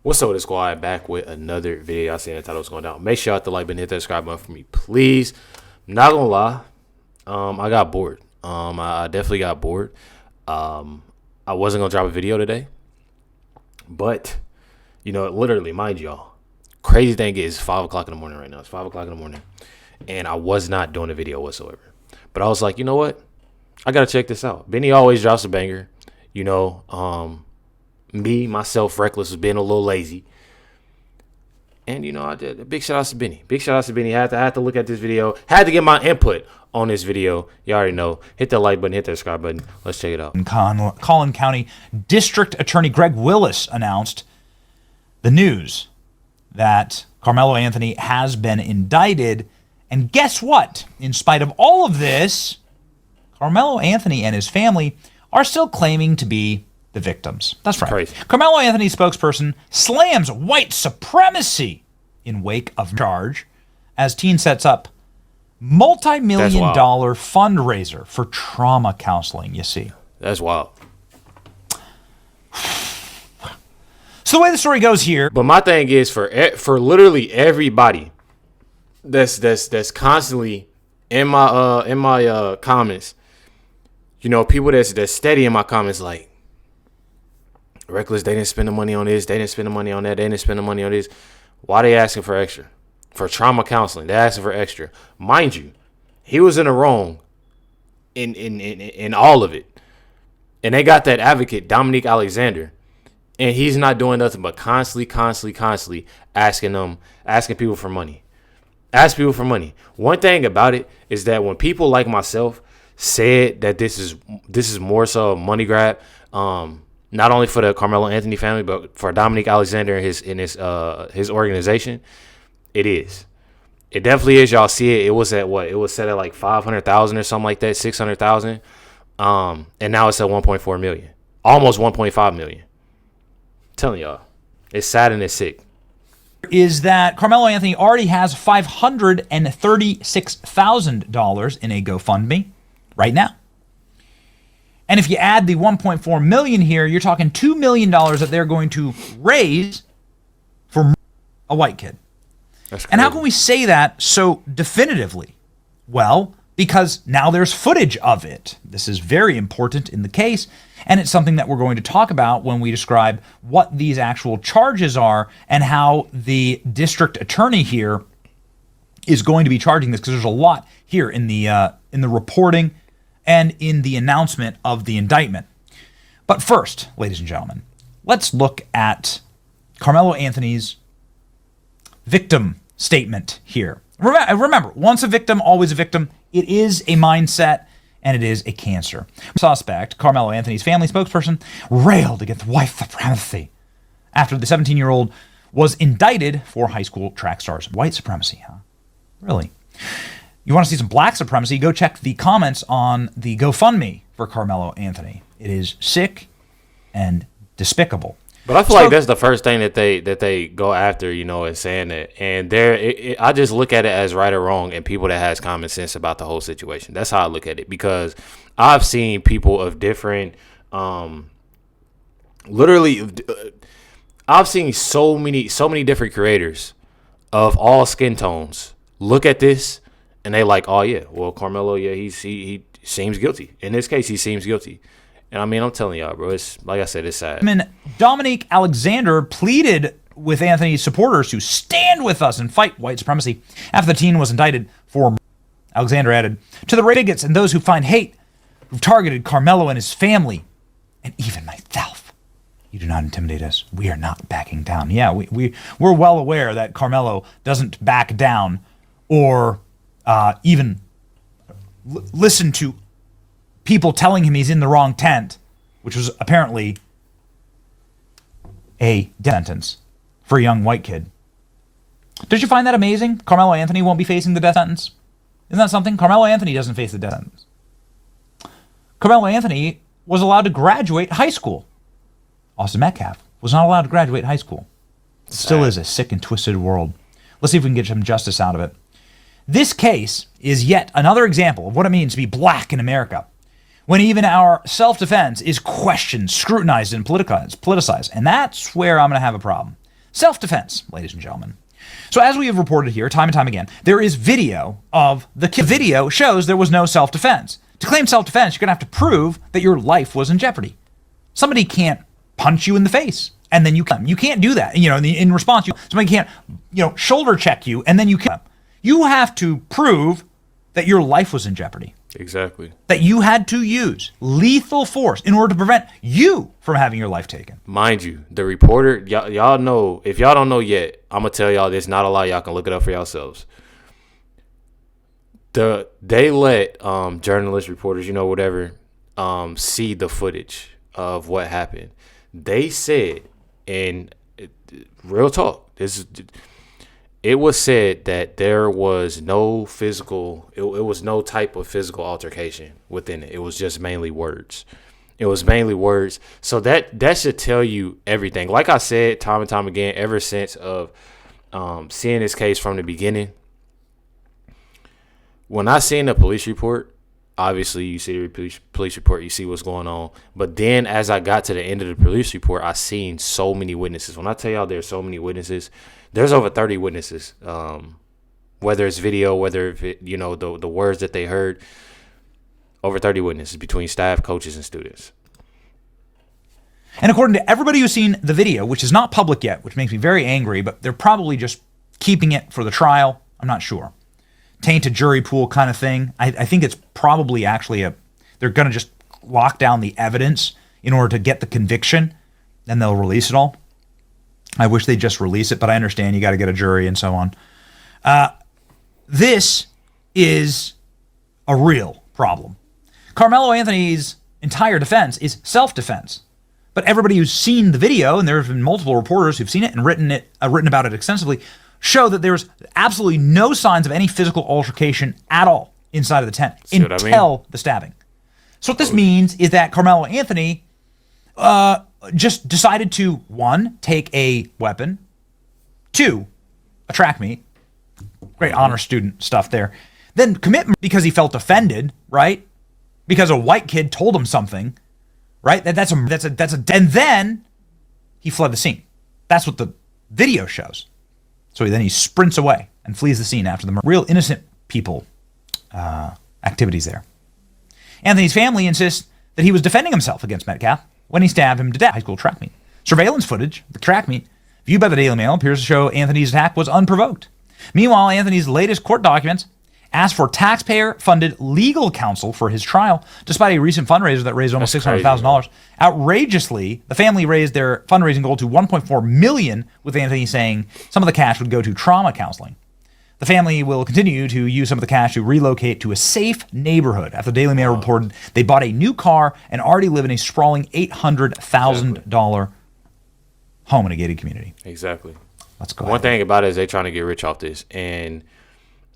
What's up with the squad? Back with another video. I seen the title was going down. Make sure you hit the like button, hit that subscribe button for me, please. Not gonna lie, I got bored. I definitely got bored. I wasn't gonna drop a video today, but you know, literally, mind y'all, crazy thing is 5 o'clock in the morning right now. It's 5 o'clock in the morning, and I was not doing a video whatsoever. But I was like, you know what? I gotta check this out. Benny always drops a banger. You know, me, myself, Reckless, was being a little lazy. And, you know, I did a big shout out to Benny. Big shout out to Benny. I had to look at this video. Had to get my input on this video. You already know. Hit that like button. Hit that subscribe button. Let's check it out. Collin County District Attorney Greg Willis announced the news that Karmelo Anthony has been indicted. And guess what? In spite of all of this, Karmelo Anthony and his family are still claiming to be the victims. That's right. Crazy. Karmelo Anthony's spokesperson slams white supremacy in wake of charge as teen sets up multi-million-dollar fundraiser for trauma counseling, you see. That's wild. So the way the story goes here. But my thing is for literally everybody that's constantly in my comments, you know, people that's steady in my comments like, Reckless, they didn't spend the money on this. They didn't spend the money on that. They didn't spend the money on this. Why they asking for extra? For trauma counseling, they asking for extra. Mind you, he was in the wrong in all of it. And they got that advocate, Dominique Alexander, and he's not doing nothing but constantly asking people for money. Ask people for money. One thing about it is that when people like myself said that this is more so a money grab, not only for the Karmelo Anthony family, but for Dominique Alexander and his organization, it is. It definitely is. Y'all see it. It was at what? It was set at like 500,000 or something like that, 600,000, and now it's at 1.4 million, almost 1.5 million. I'm telling y'all, it's sad and it's sick. Is that Karmelo Anthony already has $536,000 in a GoFundMe right now. And if you add the 1.4 million here, you're talking $2 million that they're going to raise for a white kid. That's crazy. And how can we say that so definitively? Well, because now there's footage of it. This is very important in the case, and it's something that we're going to talk about when we describe what these actual charges are and how the district attorney here is going to be charging this, because there's a lot here in the reporting and in the announcement of the indictment. But first, ladies and gentlemen, let's look at Karmelo Anthony's victim statement here. Remember, once a victim, always a victim. It is a mindset, and it is a cancer. Suspect, Karmelo Anthony's family spokesperson, railed against white supremacy after the 17-year-old was indicted for high school track stars. White supremacy, huh? Really? You want to see some black supremacy, go check the comments on the GoFundMe for Karmelo Anthony. It is sick and despicable. But I feel like that's the first thing that they go after, you know, is saying that. And I just look at it as right or wrong, and people that has common sense about the whole situation. That's how I look at it, because I've seen people of different, I've seen so many different creators of all skin tones look at this. And they like, oh, yeah, well, Karmelo, yeah, he seems guilty. In this case, he seems guilty. And, I mean, I'm telling y'all, bro, it's like I said, it's sad. Dominique Alexander pleaded with Anthony's supporters to stand with us and fight white supremacy after the teen was indicted for murder. Alexander added, to the bigots and those who find hate, who've targeted Karmelo and his family, and even myself, you do not intimidate us. We are not backing down. Yeah, we're well aware that Karmelo doesn't back down or even listen to people telling him he's in the wrong tent, which was apparently a death sentence for a young white kid. Did you find that amazing? Karmelo Anthony won't be facing the death sentence. Isn't that something? Karmelo Anthony doesn't face the death sentence. Karmelo Anthony was allowed to graduate high school. Austin Metcalf was not allowed to graduate high school. It still is a sick and twisted world. Let's see if we can get some justice out of it. This case is yet another example of what it means to be black in America, when even our self-defense is questioned, scrutinized, and politicized. And that's where I'm going to have a problem. self-defense, ladies and gentlemen. So as we have reported here time and time again, there is video of the video shows there was no self-defense. To claim self-defense, you're going to have to prove that your life was in jeopardy. Somebody can't punch you in the face and then you can't do that. In response, somebody can't, shoulder check you and then you can't. You have to prove that your life was in jeopardy. Exactly. That you had to use lethal force in order to prevent you from having your life taken. Mind you, the reporter, y'all know, if y'all don't know yet, I'm going to tell y'all this, not a lie, y'all can look it up for yourselves. They let journalists, reporters, whatever, see the footage of what happened. They said, and real talk, it was said that there was no physical, it was no type of physical altercation within it. It was just mainly words. So that should tell you everything. Like I said, time and time again, ever since of seeing this case from the beginning, when I seen the police report, obviously you see the police report, you see what's going on. But then as I got to the end of the police report, I seen so many witnesses. When I tell y'all there's so many witnesses, there's over 30 witnesses. Whether it's video, whether the words that they heard, over 30 witnesses between staff, coaches, and students. And according to everybody who's seen the video, which is not public yet, which makes me very angry, but they're probably just keeping it for the trial. I'm not sure. Tainted jury pool kind of thing. I think it's probably actually they're going to just lock down the evidence in order to get the conviction, and they'll release it all. I wish they'd just release it, but I understand you got to get a jury and so on. This is a real problem. Karmelo Anthony's entire defense is self-defense. But everybody who's seen the video, and there have been multiple reporters who've seen it and written about it extensively, show that there's absolutely no signs of any physical altercation at all inside of the tent until the stabbing. So what this means is that Karmelo Anthony just decided to, 1, take a weapon, 2, a track meet, great honor student stuff there, then commit because he felt offended, right? Because a white kid told him something, right? And then he fled the scene. That's what the video shows. So then he sprints away and flees the scene after the murder. Real innocent people activities there. Anthony's family insists that he was defending himself against Metcalf when he stabbed him to death. High school track meet. Surveillance footage of the track meet, viewed by the Daily Mail, appears to show Anthony's attack was unprovoked. Meanwhile, Anthony's latest court documents asked for taxpayer-funded legal counsel for his trial, despite a recent fundraiser that raised almost $600,000. Outrageously, the family raised their fundraising goal to $1.4 million, with Anthony saying some of the cash would go to trauma counseling. The family will continue to use some of the cash to relocate to a safe neighborhood. After the Daily Mail reported they bought a new car and already live in a sprawling $800,000 home in a gated community. Exactly. Let's go. One thing about it is they're trying to get rich off this, and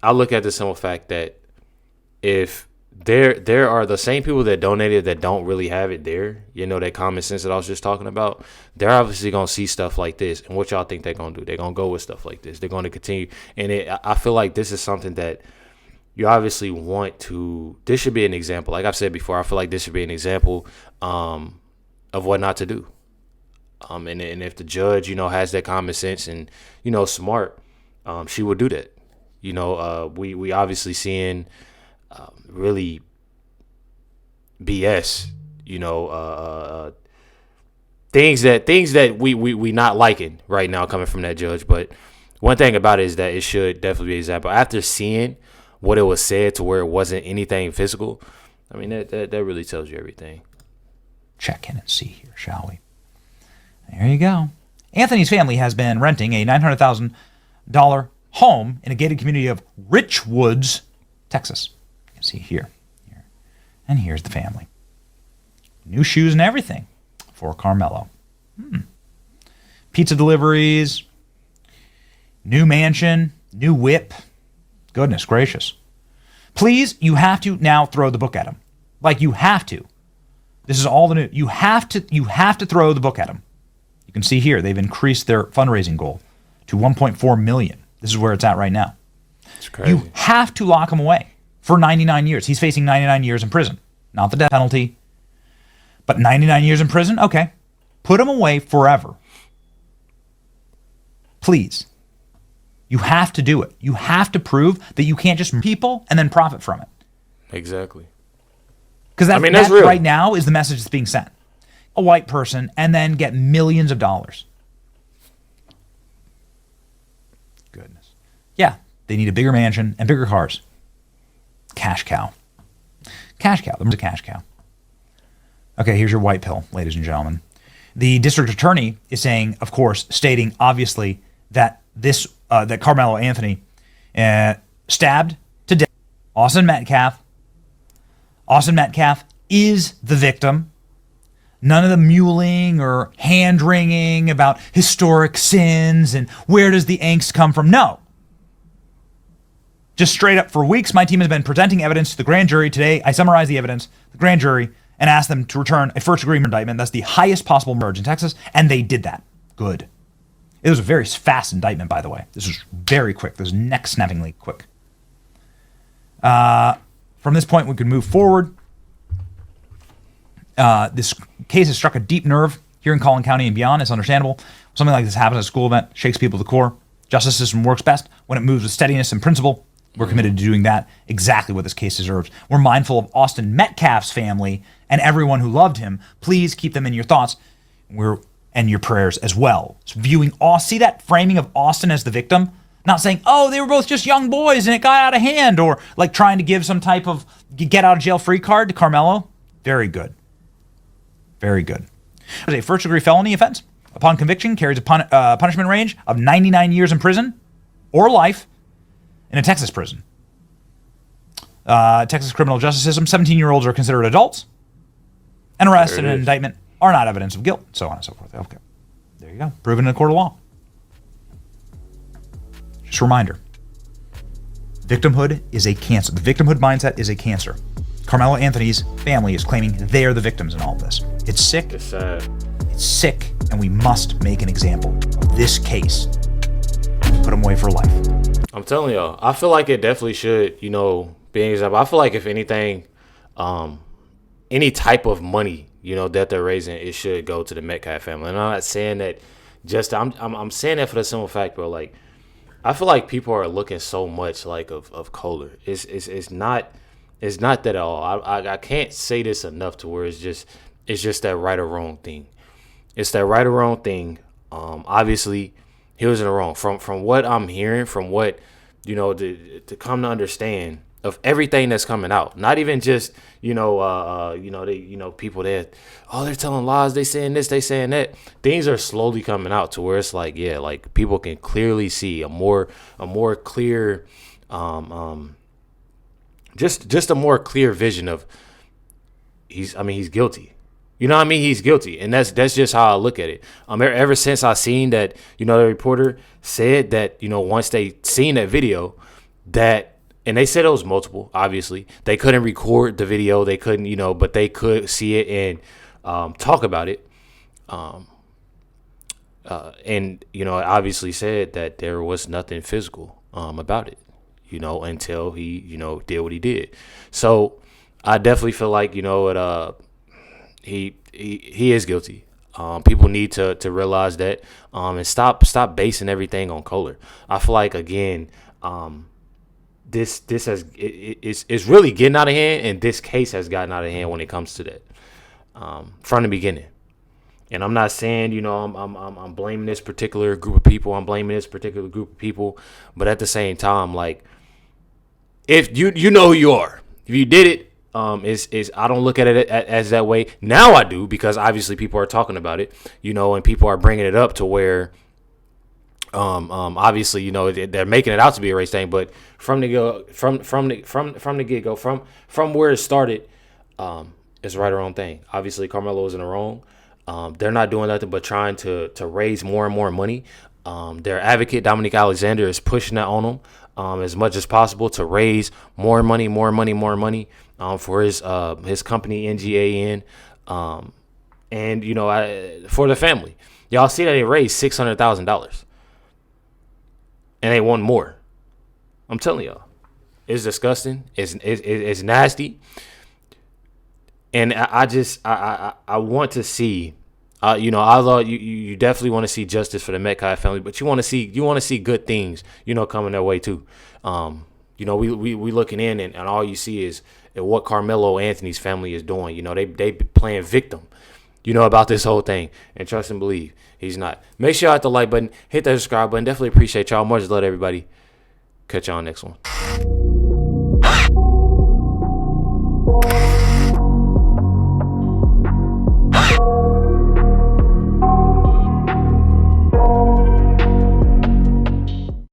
I look at the simple fact that if there are the same people that donated that don't really have it there, that common sense that I was just talking about, they're obviously going to see stuff like this. And what y'all think they're going to do? They're going to go with stuff like this. They're going to continue. And I feel like this is something that you obviously want to, this should be an example. Like I've said before, I feel like this should be an example of what not to do. And if the judge, has that common sense and, smart, she would do that. We obviously seeing really BS, things that we not liking right now coming from that judge. But one thing about it is that it should definitely be an example. After seeing what it was said to where it wasn't anything physical, I mean, that really tells you everything. Check in and see here, shall we? There you go. Anthony's family has been renting a $900,000 home in a gated community of Richwoods, Texas. You can see here. And here's the family. New shoes and everything for Karmelo. Pizza deliveries, new mansion, new whip. Goodness gracious. Please, you have to now throw the book at him. Like, you have to. This is all the new. You have to throw the book at him. You can see here, they've increased their fundraising goal to $1.4 million. This is where it's at right now. It's crazy. You have to lock him away for 99 years. He's facing 99 years in prison. Not the death penalty, but 99 years in prison? Okay. Put him away forever. Please. You have to do it. You have to prove that you can't just people and then profit from it. Exactly. Because that's real. Right now is the message that's being sent. A white person and then get millions of dollars. Goodness. Yeah, they need a bigger mansion and bigger cars. Cash cow. Cash cow. There's a cash cow. Okay, here's your white pill, ladies and gentlemen. The district attorney is saying, of course, stating obviously that that Karmelo Anthony stabbed to death Austin Metcalf. Austin Metcalf is the victim. None of the mewling or hand-wringing about historic sins and where does the angst come from. No. Just straight up, for weeks, my team has been presenting evidence to the grand jury. Today, I summarized the evidence, the grand jury, and asked them to return a first-degree indictment. That's the highest possible charge in Texas, and they did that. Good. It was a very fast indictment, by the way. This was very quick. This was neck-snappingly quick. From this point, we could move forward. This case has struck a deep nerve here in Collin County and beyond. It's understandable. Something like this happens at a school event, shakes people to the core. Justice system works best when it moves with steadiness and principle. We're committed to doing that, exactly what this case deserves. We're mindful of Austin Metcalf's family and everyone who loved him. Please keep them in your thoughts and your prayers as well. So see that framing of Austin as the victim? Not saying, oh, they were both just young boys and it got out of hand, or like trying to give some type of get out of jail free card to Karmelo. Very good. Very good. It was a first-degree felony offense. Upon conviction, carries a punishment range of 99 years in prison or life in a Texas prison. Texas criminal justice system, 17-year-olds are considered adults, and arrest and an indictment are not evidence of guilt, so on and so forth. Okay. There you go. Proven in a court of law. Just a reminder. Victimhood is a cancer. The victimhood mindset is a cancer. Karmelo Anthony's family is claiming they are the victims in all of this. It's sick. It's sad. It's sick, and we must make an example of this case. Put him away for life. I'm telling y'all, I feel like it definitely should, be an example. I feel like if anything, any type of money, that they're raising, it should go to the Metcalf family. And I'm not saying that I'm saying that for the simple fact, bro. Like, I feel like people are looking so much like of Kohler. It's not that at all. I can't say this enough to where it's just that right or wrong thing. It's that right or wrong thing. Obviously, he was in the wrong. From what I'm hearing, from what to come to understand of everything that's coming out. Not even just people that they're telling lies, they saying this, they saying that. Things are slowly coming out to where it's like, yeah, like people can clearly see a more clear just a more clear vision of he's guilty. You know what I mean? He's guilty. And that's just how I look at it. Ever since I seen that, the reporter said that, once they seen that video and they said it was multiple, obviously. They couldn't record the video. They couldn't, but they could see it and talk about it. And, obviously said that there was nothing physical about it, until he, did what he did. So I definitely feel like, he is guilty. People need to realize that and stop basing everything on Kohler. I feel like, again, this it's really getting out of hand, and this case has gotten out of hand when it comes to that from the beginning. And I'm not saying I'm blaming this particular group of people. I'm blaming this particular group of people, but at the same time, like, if you know who you are, if you did it, I don't look at it as that way. Now I do, because obviously people are talking about it, and people are bringing it up to where obviously they're making it out to be a race thing, but from the get go, from where it started, it's right or wrong thing. Obviously Karmelo is in the wrong. They're not doing nothing but trying to raise more and more money. Their advocate Dominic Alexander is pushing that on them as much as possible to raise more money for his company NGAN, and for the family. Y'all see that they raised $600,000, and they want more. I'm telling y'all, it's disgusting. It's nasty, and I want to see although you definitely want to see justice for the Metcalf family, but you want to see good things, coming their way too. We looking in, and all you see is what Carmelo Anthony's family is doing. They playing victim, about this whole thing. And trust and believe, he's not. Make sure y'all hit the like button, hit that subscribe button. Definitely appreciate y'all. Much love, everybody. Catch y'all next one.